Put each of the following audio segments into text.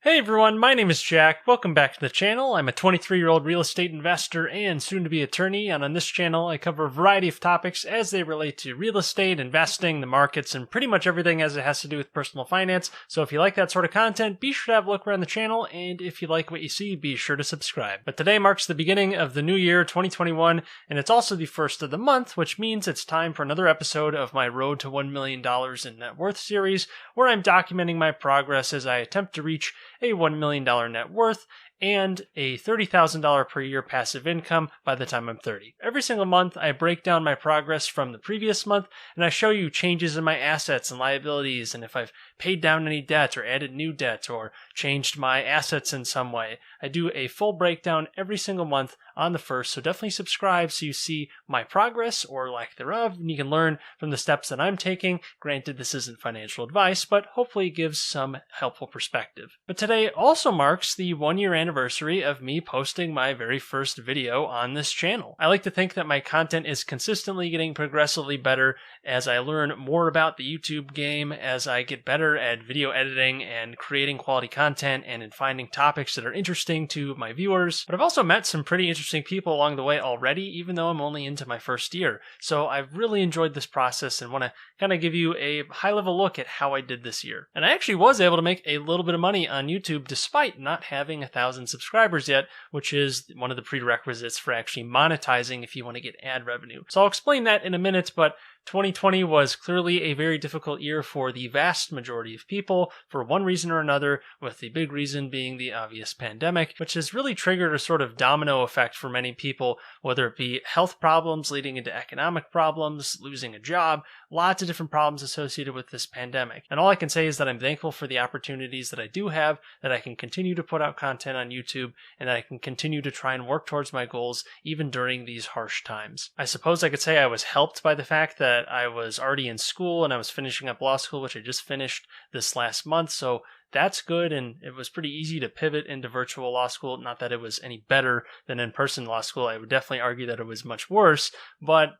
Hey everyone, my name is Jack. Welcome back to the channel. I'm a 23-year-old real estate investor and soon-to-be attorney, and on this channel I cover a variety of topics as they relate to real estate, investing, the markets, and pretty much everything as it has to do with personal finance. So if you like that sort of content, be sure to have a look around the channel, and if you like what you see, be sure to subscribe. But today marks the beginning of the new year, 2021, and it's also the first of the month, which means it's time for another episode of my Road to $1 Million in Net Worth series, where I'm documenting my progress as I attempt to reach a $1 million net worth and a $30,000 per year passive income by the time I'm 30. Every single month, I break down my progress from the previous month, and I show you changes in my assets and liabilities, and if I've paid down any debt or added new debt or changed my assets in some way. I do a full breakdown every single month on the first, so definitely subscribe so you see my progress or lack thereof, and you can learn from the steps that I'm taking. Granted, this isn't financial advice, but hopefully it gives some helpful perspective. But today also marks the 1-year anniversary of me posting my very first video on this channel. I like to think that my content is consistently getting progressively better as I learn more about the YouTube game, as I get better at video editing and creating quality content and in finding topics that are interesting to my viewers. But I've also met some pretty interesting people along the way already, even though I'm only into my first year. So I've really enjoyed this process and want to kind of give you a high-level look at how I did this year. And I actually was able to make a little bit of money on YouTube despite not having 1,000 subscribers yet, which is one of the prerequisites for actually monetizing if you want to get ad revenue. So I'll explain that in a minute, but 2020 was clearly a very difficult year for the vast majority of people for one reason or another, with the big reason being the obvious pandemic, which has really triggered a sort of domino effect for many people, whether it be health problems leading into economic problems, losing a job, lots of different problems associated with this pandemic. And all I can say is that I'm thankful for the opportunities that I do have, that I can continue to put out content on YouTube, and that I can continue to try and work towards my goals even during these harsh times. I suppose I could say I was helped by the fact that I was already in school and I was finishing up law school, which I just finished this last month, so that's good, and it was pretty easy to pivot into virtual law school. Not that it was any better than in-person law school. I would definitely argue that it was much worse, but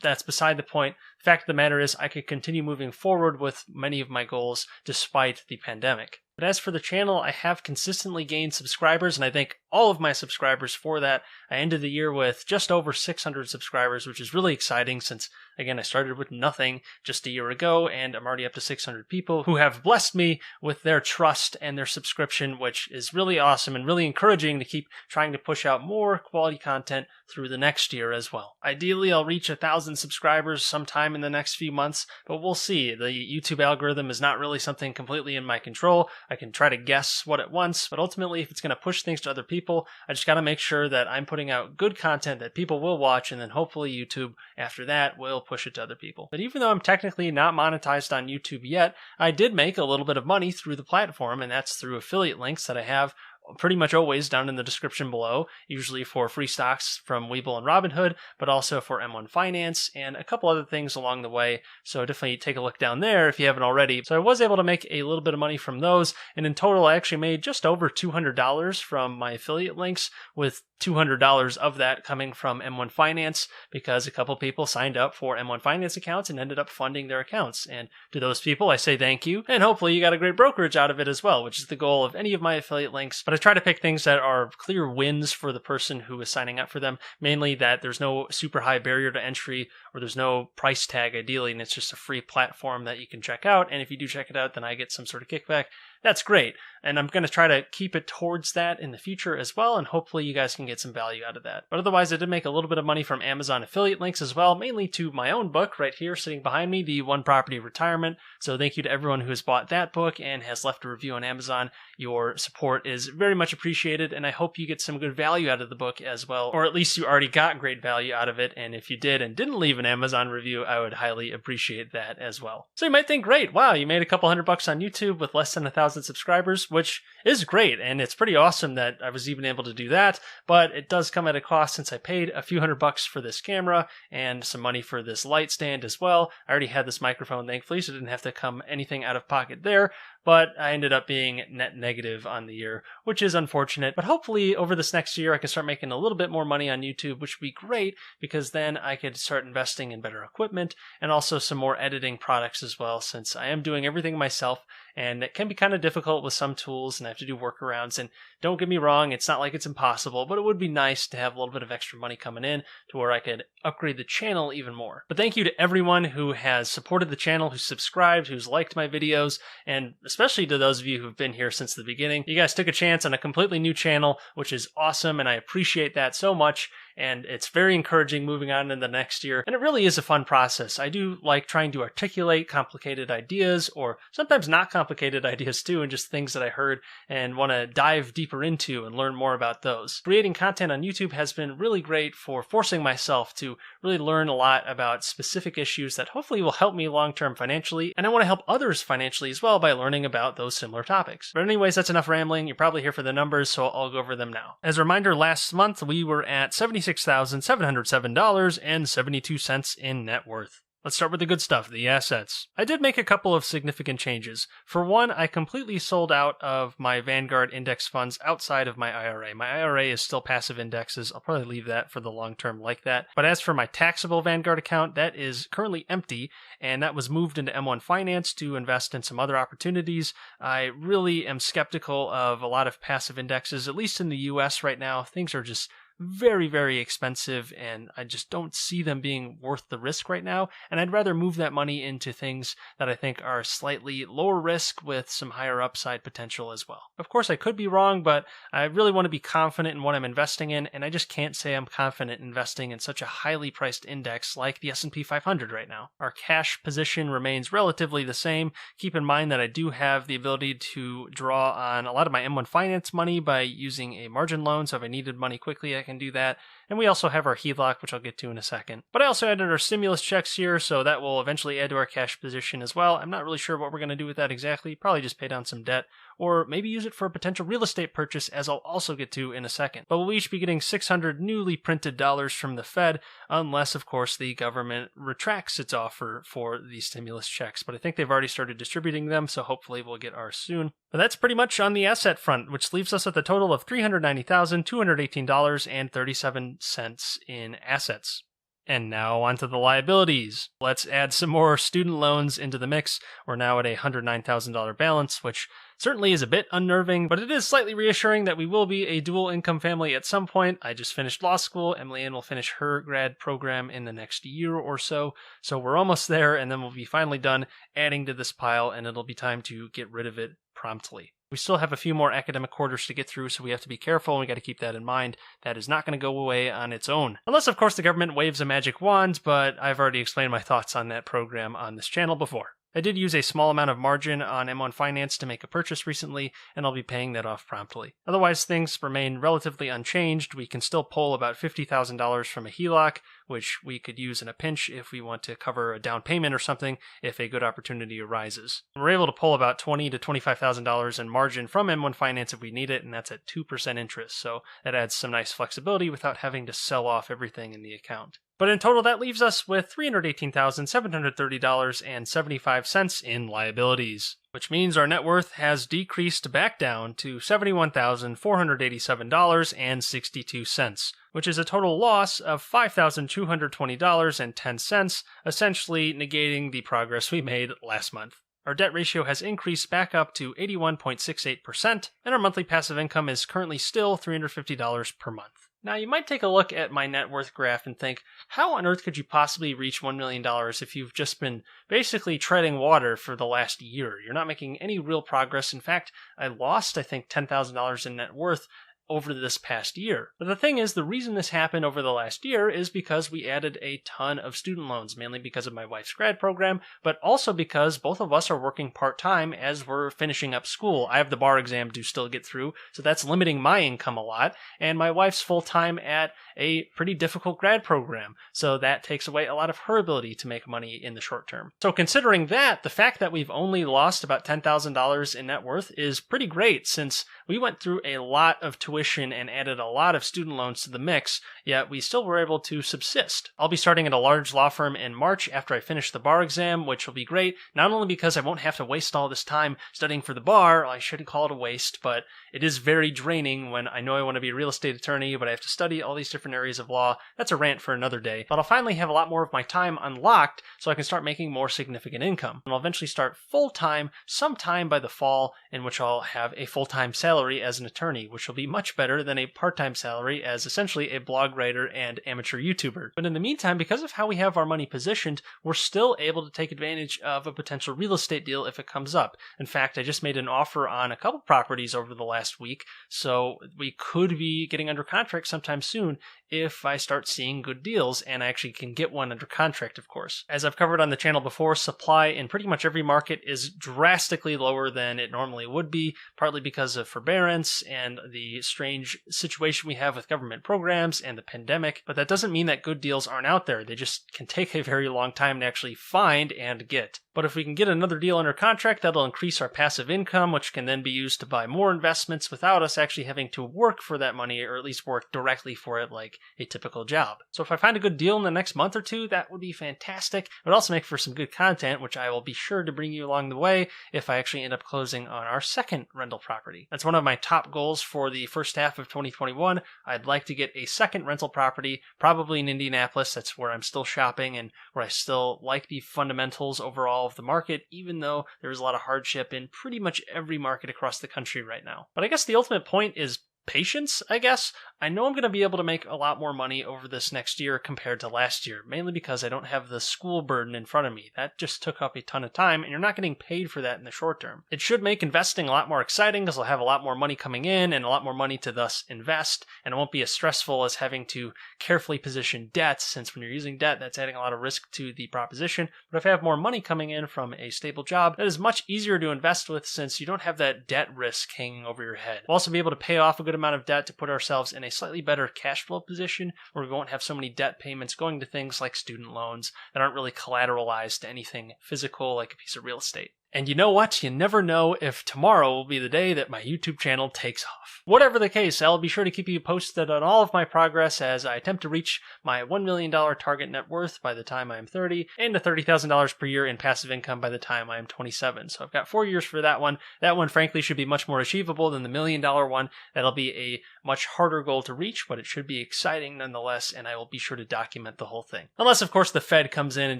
that's beside the point. The fact of the matter is I could continue moving forward with many of my goals despite the pandemic. But as for the channel, I have consistently gained subscribers, and I thank all of my subscribers for that. I ended the year with just over 600 subscribers, which is really exciting since, again, I started with nothing just a year ago, and I'm already up to 600 people who have blessed me with their trust and their subscription, which is really awesome and really encouraging to keep trying to push out more quality content through the next year as well. Ideally, I'll reach 1,000 subscribers sometime in the next few months, but we'll see. The YouTube algorithm is not really something completely in my control. I can try to guess what it wants, but ultimately, if it's going to push things to other people, I just got to make sure that I'm putting out good content that people will watch, and then hopefully YouTube, after that, will push it to other people. But even though I'm technically not monetized on YouTube yet, I did make a little bit of money through the platform, and that's through affiliate links that I have pretty much always down in the description below, usually for free stocks from Webull and Robinhood, but also for M1 Finance and a couple other things along the way. So definitely take a look down there if you haven't already. So I was able to make a little bit of money from those, and in total I actually made just over $200 from my affiliate links, with $200 of that coming from M1 Finance because a couple people signed up for M1 Finance accounts and ended up funding their accounts. And to those people, I say thank you, and hopefully you got a great brokerage out of it as well, which is the goal of any of my affiliate links. But I try to pick things that are clear wins for the person who is signing up for them, mainly that there's no super high barrier to entry or there's no price tag ideally, and it's just a free platform that you can check out. And if you do check it out, then I get some sort of kickback. That's great. And I'm going to try to keep it towards that in the future as well, and hopefully you guys can get some value out of that. But otherwise, I did make a little bit of money from Amazon affiliate links as well, mainly to my own book right here sitting behind me, the One Property Retirement. So thank you to everyone who has bought that book and has left a review on Amazon. Your support is very much appreciated, and I hope you get some good value out of the book as well, or at least you already got great value out of it. And if you did and didn't leave an Amazon review, I would highly appreciate that as well. So you might think, great, wow, you made a couple $100 on YouTube with less than 1,000 subscribers, which is great, and it's pretty awesome that I was even able to do that, but it does come at a cost since I paid a few $100 for this camera and some money for this light stand as well. I already had this microphone, thankfully, so it didn't have to come anything out of pocket there, but I ended up being net negative on the year, which is unfortunate. But hopefully over this next year, I can start making a little bit more money on YouTube, which would be great because then I could start investing in better equipment and also some more editing products as well, since I am doing everything myself and it can be kind of difficult with some tools, and I have to do workarounds. And don't get me wrong, it's not like it's impossible, but it would be nice to have a little bit of extra money coming in to where I could upgrade the channel even more. But thank you to everyone who has supported the channel, who's subscribed, who's liked my videos, and especially to those of you who've been here since the beginning. You guys took a chance on a completely new channel, which is awesome, and I appreciate that so much. And it's very encouraging moving on into the next year. And it really is a fun process. I do like trying to articulate complicated ideas, or sometimes not complicated ideas too, and just things that I heard and want to dive deeper into and learn more about those. Creating content on YouTube has been really great for forcing myself to really learn a lot about specific issues that hopefully will help me long-term financially. And I want to help others financially as well by learning about those similar topics. But anyways, that's enough rambling. You're probably here for the numbers, so I'll go over them now. As a reminder, last month we were at $76,707.72 in net worth. Let's start with the good stuff, the assets. I did make a couple of significant changes. For one, I completely sold out of my Vanguard index funds outside of my IRA. My IRA is still passive indexes. I'll probably leave that for the long term like that. But as for my taxable Vanguard account, that is currently empty, and that was moved into M1 Finance to invest in some other opportunities. I really am skeptical of a lot of passive indexes, at least in the US right now. Things are just very, very expensive, and I just don't see them being worth the risk right now, and I'd rather move that money into things that I think are slightly lower risk with some higher upside potential as well. Of course, I could be wrong, but I really want to be confident in what I'm investing in, and I just can't say I'm confident investing in such a highly priced index like the S&P 500 right now. Our cash position remains relatively the same. Keep in mind that I do have the ability to draw on a lot of my M1 Finance money by using a margin loan, so if I needed money quickly, I can do that. And we also have our HELOC, which I'll get to in a second. But I also added our stimulus checks here, so that will eventually add to our cash position as well. I'm not really sure what we're going to do with that exactly. Probably just pay down some debt, or maybe use it for a potential real estate purchase, as I'll also get to in a second. But we'll each be getting 600 newly printed dollars from the Fed, unless, of course, the government retracts its offer for the stimulus checks. But I think they've already started distributing them, so hopefully we'll get ours soon. But that's pretty much on the asset front, which leaves us at the total of $390,218.37 in assets. And now onto the liabilities. Let's add some more student loans into the mix. We're now at a $109,000 balance, which certainly is a bit unnerving, but it is slightly reassuring that we will be a dual income family at some point. I just finished law school. Emily Ann will finish her grad program in the next year or so. So we're almost there, and then we'll be finally done adding to this pile, and it'll be time to get rid of it promptly. We still have a few more academic quarters to get through, so we have to be careful, and we got to keep that in mind. That is not going to go away on its own. Unless, of course, the government waves a magic wand, but I've already explained my thoughts on that program on this channel before. I did use a small amount of margin on M1 Finance to make a purchase recently, and I'll be paying that off promptly. Otherwise, things remain relatively unchanged. We can still pull about $50,000 from a HELOC, which we could use in a pinch if we want to cover a down payment or something if a good opportunity arises. We're able to pull about $20,000 to $25,000 in margin from M1 Finance if we need it, and that's at 2% interest, so that adds some nice flexibility without having to sell off everything in the account. But in total, that leaves us with $318,730.75 in liabilities, which means our net worth has decreased back down to $71,487.62, which is a total loss of $5,220.10, essentially negating the progress we made last month. Our debt ratio has increased back up to 81.68%, and our monthly passive income is currently still $350 per month. Now, you might take a look at my net worth graph and think, how on earth could you possibly reach $1 million if you've just been basically treading water for the last year? You're not making any real progress. In fact, I lost, I think, $10,000 in net worth over this past year. But the thing is, the reason this happened over the last year is because we added a ton of student loans, mainly because of my wife's grad program, but also because both of us are working part-time as we're finishing up school. I have the bar exam to still get through, so that's limiting my income a lot, and my wife's full-time at a pretty difficult grad program, so that takes away a lot of her ability to make money in the short term. So considering that, the fact that we've only lost about $10,000 in net worth is pretty great, since we went through a lot of tuition and added a lot of student loans to the mix, yet we still were able to subsist. I'll be starting at a large law firm in March after I finish the bar exam, which will be great, not only because I won't have to waste all this time studying for the bar. I shouldn't call it a waste, but it is very draining when I know I want to be a real estate attorney, but I have to study all these different areas of law. That's a rant for another day. But I'll finally have a lot more of my time unlocked so I can start making more significant income. And I'll eventually start full-time sometime by the fall, in which I'll have a full-time salary as an attorney, which will be much better than a part-time salary as essentially a blog writer and amateur YouTuber. But in the meantime, because of how we have our money positioned, we're still able to take advantage of a potential real estate deal if it comes up. In fact, I just made an offer on a couple properties over the last week, so we could be getting under contract sometime soon if I start seeing good deals, and I actually can get one under contract, of course. As I've covered on the channel before, supply in pretty much every market is drastically lower than it normally would be, partly because of forbearance and the strange situation we have with government programs and the pandemic, but that doesn't mean that good deals aren't out there. They just can take a very long time to actually find and get. But if we can get another deal under contract, that'll increase our passive income, which can then be used to buy more investments without us actually having to work for that money, or at least work directly for it like a typical job. So if I find a good deal in the next month or two, that would be fantastic. It would also make for some good content, which I will be sure to bring you along the way if I actually end up closing on our second rental property. That's one of my top goals for the first half of 2021. I'd like to get a second rental property, probably in Indianapolis. That's where I'm still shopping and where I still like the fundamentals overall of the market, even though there's a lot of hardship in pretty much every market across the country right now. But I guess the ultimate point is patience, I guess. I know I'm going to be able to make a lot more money over this next year compared to last year, mainly because I don't have the school burden in front of me. That just took up a ton of time, and you're not getting paid for that in the short term. It should make investing a lot more exciting because I'll have a lot more money coming in and a lot more money to thus invest, and it won't be as stressful as having to carefully position debt, since when you're using debt, that's adding a lot of risk to the proposition. But if I have more money coming in from a stable job, that is much easier to invest with since you don't have that debt risk hanging over your head. We'll also be able to pay off a good amount of debt to put ourselves in a slightly better cash flow position where we won't have so many debt payments going to things like student loans that aren't really collateralized to anything physical like a piece of real estate. And you know what? You never know if tomorrow will be the day that my YouTube channel takes off. Whatever the case, I'll be sure to keep you posted on all of my progress as I attempt to reach my $1 million target net worth by the time I am 30 and to $30,000 per year in passive income by the time I am 27. So I've got 4 years for that one. That one, frankly, should be much more achievable than the $1 million one. That'll be a much harder goal to reach, but it should be exciting nonetheless, and I will be sure to document the whole thing. Unless, of course, the Fed comes in and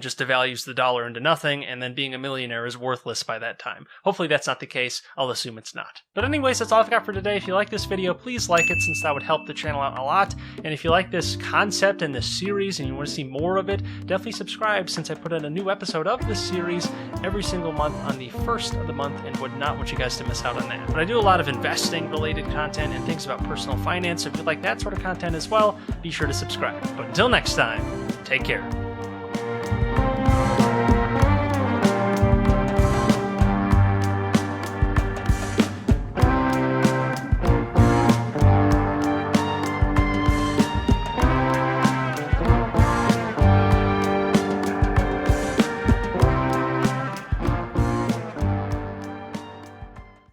just devalues the dollar into nothing, and then being a millionaire is worthless by that time. Hopefully that's not the case. I'll assume it's not. But anyways, that's all I've got for today. If you like this video, please like it, since that would help the channel out a lot. And if you like this concept and this series and you want to see more of it, definitely subscribe, since I put out a new episode of this series every single month on the first of the month and would not want you guys to miss out on that. But I do a lot of investing related content and things about personal finance. So if you like that sort of content as well, be sure to subscribe. But until next time, take care.